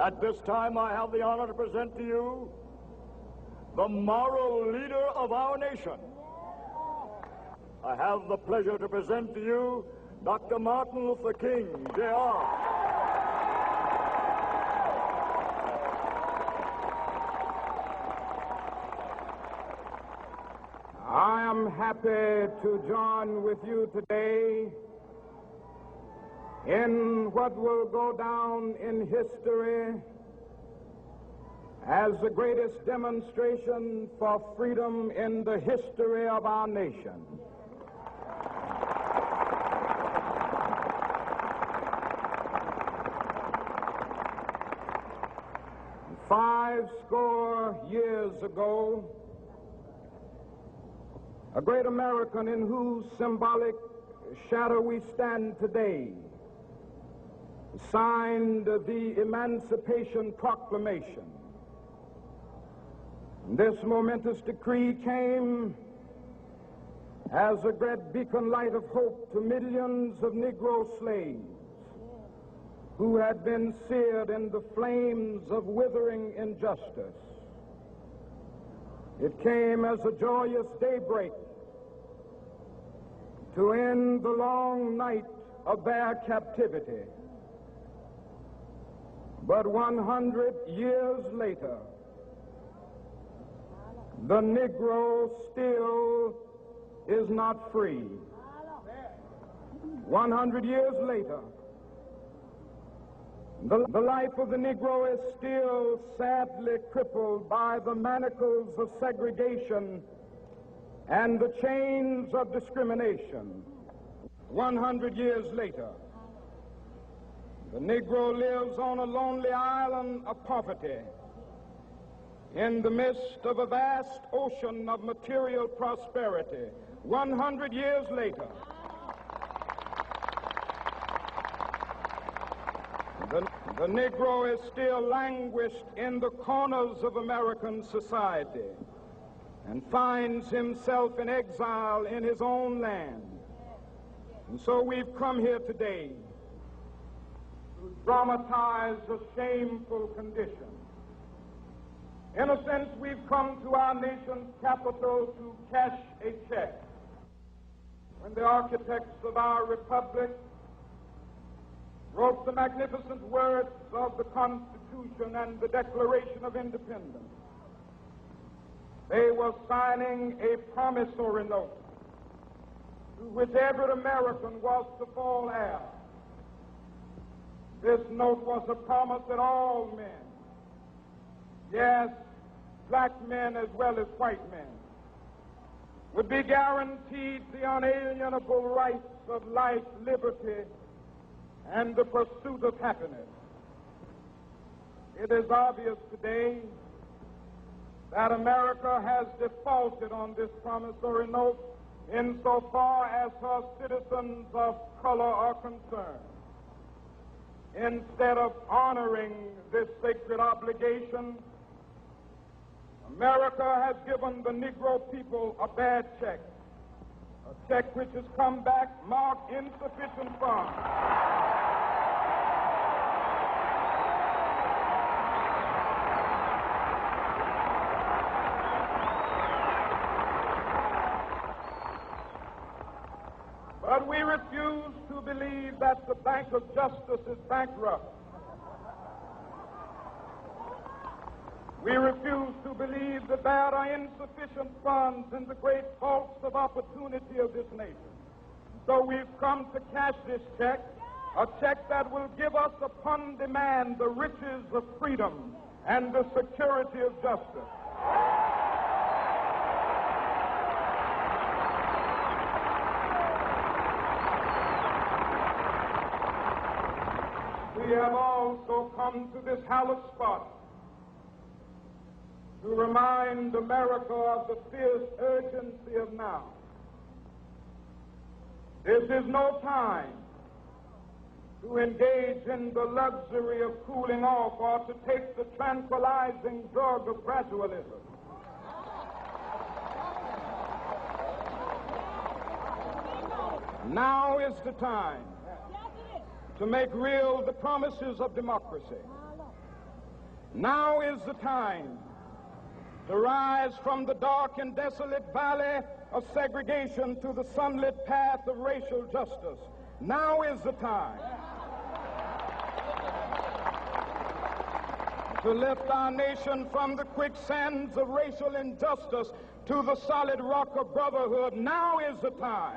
At this time, I have the honor to present to you the moral leader of our nation. I have the pleasure to present to you Dr. Martin Luther King, Jr. I am happy to join with you today in what will go down in history as the greatest demonstration for freedom in the history of our nation. Five score years ago, a great American in whose symbolic shadow we stand today signed the Emancipation Proclamation. This momentous decree came as a great beacon light of hope to millions of Negro slaves who had been seared in the flames of withering injustice. It came as a joyous daybreak to end the long night of their captivity. But 100 years later, the Negro still is not free. 100 years later, the life of the Negro is still sadly crippled by the manacles of segregation and the chains of discrimination. 100 years later, the Negro lives on a lonely island of poverty in the midst of a vast ocean of material prosperity. 100 years later, the Negro is still languished in the corners of American society and finds himself in exile in his own land. And so we've come here today to dramatize a shameful condition. In a sense, we've come to our nation's capital to cash a check. When the architects of our republic wrote the magnificent words of the Constitution and the Declaration of Independence, they were signing a promissory note to which every American was to fall heir. This note was a promise that all men, yes, black men as well as white men, would be guaranteed the unalienable rights of life, liberty, and the pursuit of happiness. It is obvious today that America has defaulted on this promissory note insofar as her citizens of color are concerned. Instead of honoring this sacred obligation, America has given the Negro people a bad check, a check which has come back marked insufficient funds. But we refuse to believe that the Bank of Justice is bankrupt. We refuse to believe that there are insufficient funds in the great vaults of opportunity of this nation. So we've come to cash this check, a check that will give us upon demand the riches of freedom and the security of justice. We have also come to this hallowed spot to remind America of the fierce urgency of now. This is no time to engage in the luxury of cooling off or to take the tranquilizing drug of gradualism. Now is the time to make real the promises of democracy. Now is the time to rise from the dark and desolate valley of segregation to the sunlit path of racial justice. Now is the time to lift our nation from the quicksands of racial injustice to the solid rock of brotherhood. Now is the time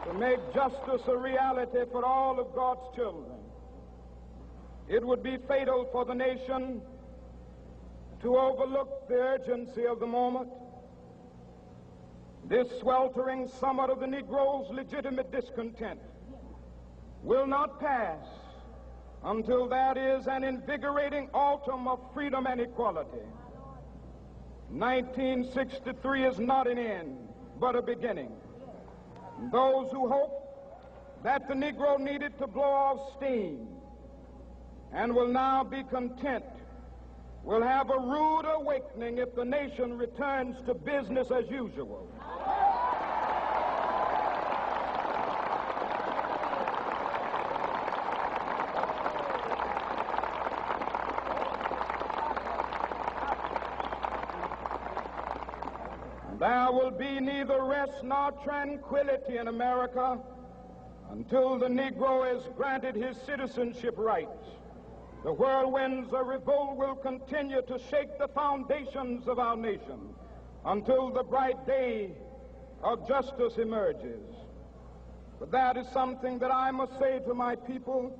to make justice a reality for all of God's children. It would be fatal for the nation to overlook the urgency of the moment. This sweltering summit of the Negro's legitimate discontent will not pass until there is an invigorating autumn of freedom and equality. 1963 is not an end, but a beginning. Those who hope that the Negro needed to blow off steam and will now be content will have a rude awakening if the nation returns to business as usual. There will be neither rest nor tranquility in America until the Negro is granted his citizenship rights. The whirlwinds of revolt will continue to shake the foundations of our nation until the bright day of justice emerges. But that is something that I must say to my people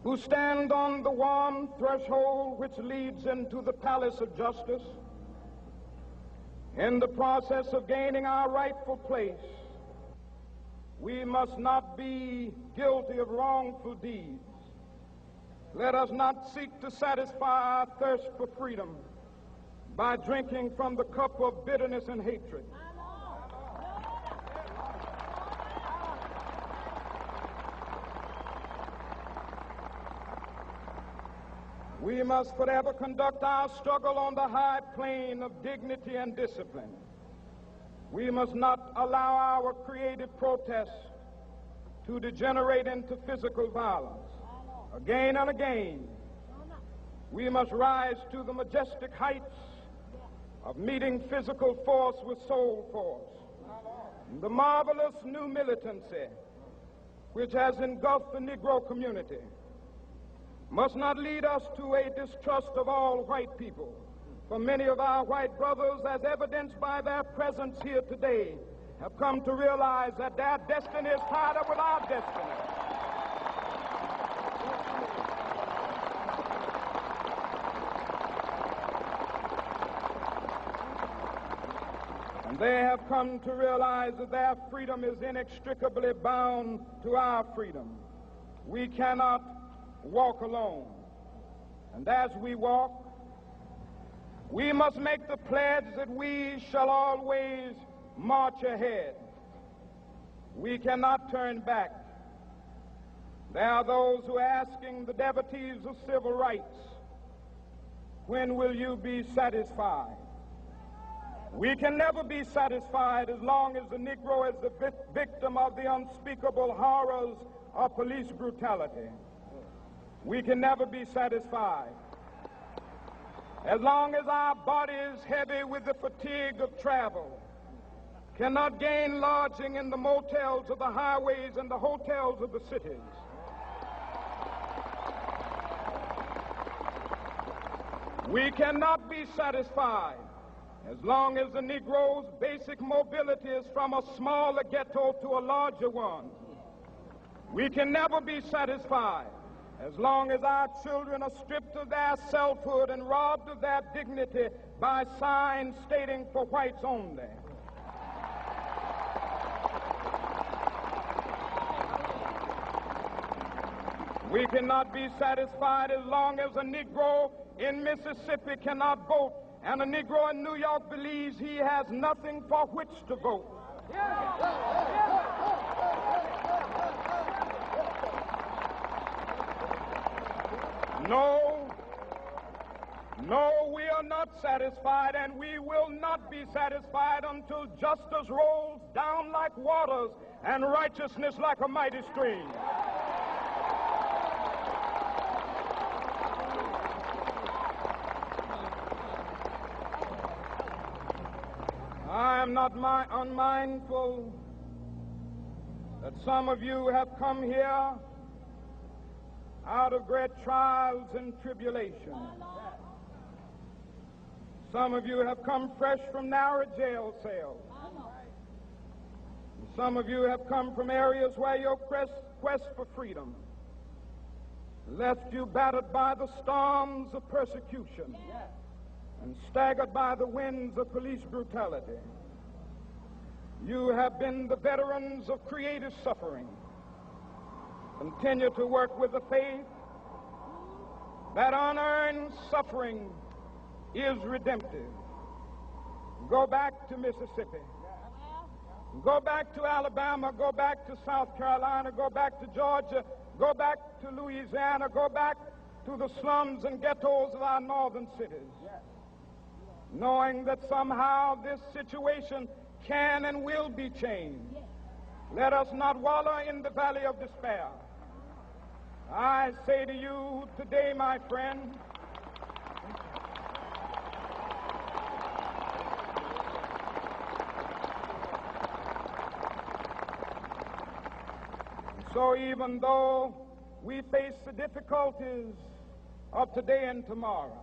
who stand on the warm threshold which leads into the palace of justice. In the process of gaining our rightful place, we must not be guilty of wrongful deeds. Let us not seek to satisfy our thirst for freedom by drinking from the cup of bitterness and hatred. We must forever conduct our struggle on the high plane of dignity and discipline. We must not allow our creative protests to degenerate into physical violence. Again and again, we must rise to the majestic heights of meeting physical force with soul force. The marvelous new militancy which has engulfed the Negro community must not lead us to a distrust of all white people. For many of our white brothers, as evidenced by their presence here today, have come to realize that their destiny is tied up with our destiny. And they have come to realize that their freedom is inextricably bound to our freedom. We cannot walk alone. And as we walk, we must make the pledge that we shall always march ahead. We cannot turn back. There are those who are asking the devotees of civil rights, when will you be satisfied? We can never be satisfied as long as the Negro is the victim of the unspeakable horrors of police brutality. We can never be satisfied as long as our bodies, heavy with the fatigue of travel, cannot gain lodging in the motels of the highways and the hotels of the cities. We cannot be satisfied as long as the Negro's basic mobility is from a smaller ghetto to a larger one. We can never be satisfied as long as our children are stripped of their selfhood and robbed of their dignity by signs stating for whites only. We cannot be satisfied as long as a Negro in Mississippi cannot vote and a Negro in New York believes he has nothing for which to vote. No, we are not satisfied, and we will not be satisfied until justice rolls down like waters and righteousness like a mighty stream. not unmindful that some of you have come here out of great trials and tribulations. Some of you have come fresh from narrow jail cells. Some of you have come from areas where your quest for freedom left you battered by the storms of persecution and staggered by the winds of police brutality. You have been the veterans of creative suffering. Continue to work with the faith that unearned suffering is redemptive. Go back to Mississippi. Go back to Alabama. Go back to South Carolina. Go back to Georgia. Go back to Louisiana. Go back to the slums and ghettos of our northern cities. Knowing that somehow this situation can and will be changed. Let us not wallow in the valley of despair. I say to you today, my friend, so even though we face the difficulties of today and tomorrow,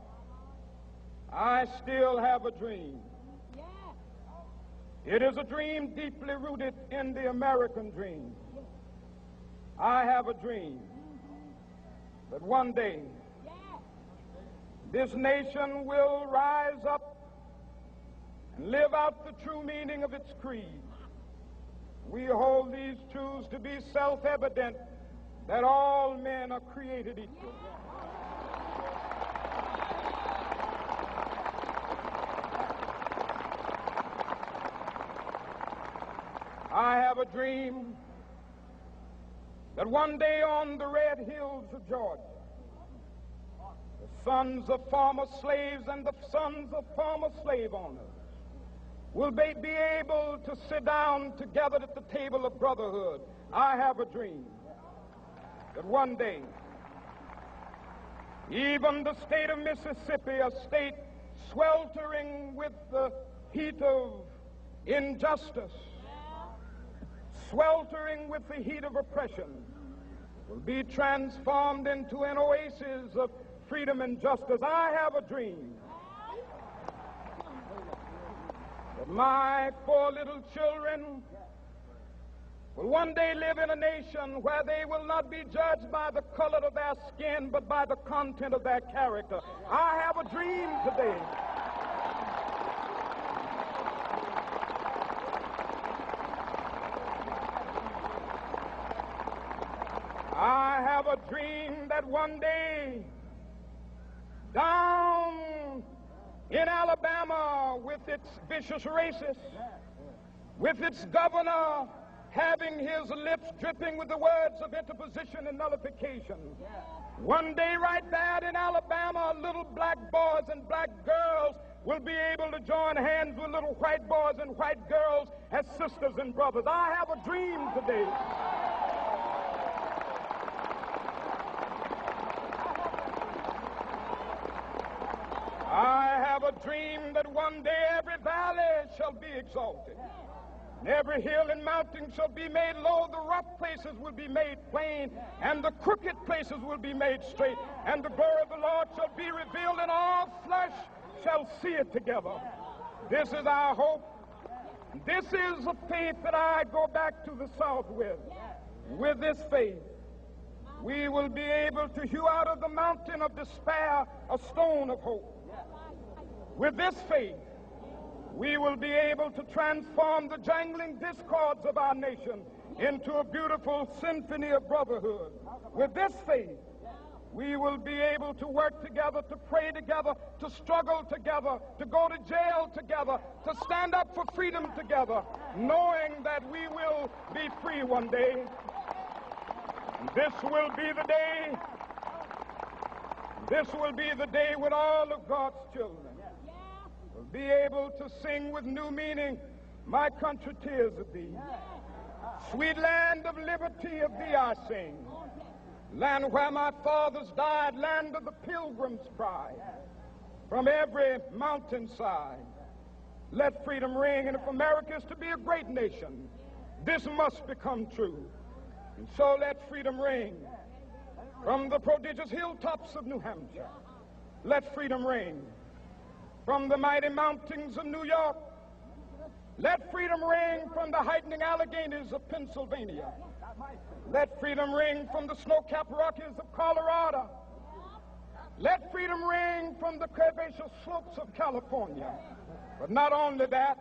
I still have a dream. It is a dream deeply rooted in the American dream. I have a dream that one day this nation will rise up and live out the true meaning of its creed. We hold these truths to be self-evident, that all men are created equal. I have a dream that one day on the red hills of Georgia, the sons of former slaves and the sons of former slave owners will be able to sit down together at the table of brotherhood. I have a dream that one day, even the state of Mississippi, a state sweltering with the heat of injustice, sweltering with the heat of oppression, will be transformed into an oasis of freedom and justice. I have a dream that my 4 little children will one day live in a nation where they will not be judged by the color of their skin, but by the content of their character. I have a dream today I have a dream that one day down in Alabama, with its vicious racists, with its governor having his lips dripping with the words of interposition and nullification, one day right there in Alabama, little black boys and black girls will be able to join hands with little white boys and white girls as sisters and brothers. I have a dream today I have a dream that one day every valley shall be exalted, and every hill and mountain shall be made low, the rough places will be made plain, and the crooked places will be made straight, and the glory of the Lord shall be revealed, and all flesh shall see it together. This is our hope. This is a faith that I go back to the South with. With this faith, we will be able to hew out of the mountain of despair a stone of hope. With this faith, we will be able to transform the jangling discords of our nation into a beautiful symphony of brotherhood. With this faith, we will be able to work together, to pray together, to struggle together, to go to jail together, to stand up for freedom together, knowing that we will be free one day. This will be the day. This will be the day when all of God's children will be able to sing with new meaning, "My country, 'tis of thee. Sweet land of liberty, of thee I sing. Land where my fathers died, land of the pilgrim's pride. From every mountainside, Let freedom ring, and if America is to be a great nation, this must become true. And so let freedom ring from the prodigious hilltops of New Hampshire. Let freedom ring from the mighty mountains of New York. Let freedom ring from the heightening Alleghanies of Pennsylvania. Let freedom ring from the snow-capped Rockies of Colorado. Let freedom ring from the curvaceous slopes of California. But not only that,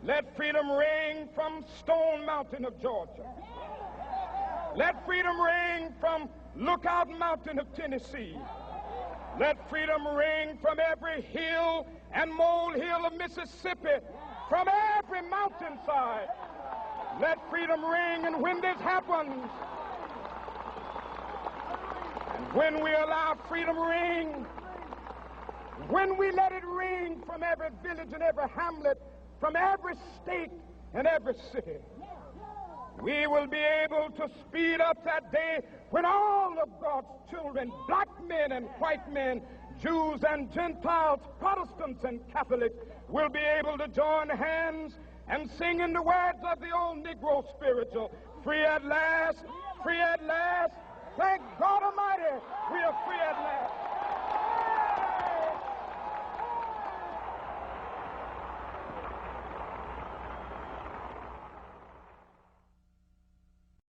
let freedom ring from Stone Mountain of Georgia. Let freedom ring from Lookout Mountain of Tennessee. Let freedom ring from every hill and molehill of Mississippi, from every mountainside. Let freedom ring, and when this happens, and when we allow freedom ring, when we let it ring from every village and every hamlet, from every state and every city, we will be able to speed up that day when all of God's children, black men and white men, Jews and Gentiles, Protestants and Catholics, will be able to join hands and sing in the words of the old Negro spiritual, free at last, thank God Almighty, we are free at last.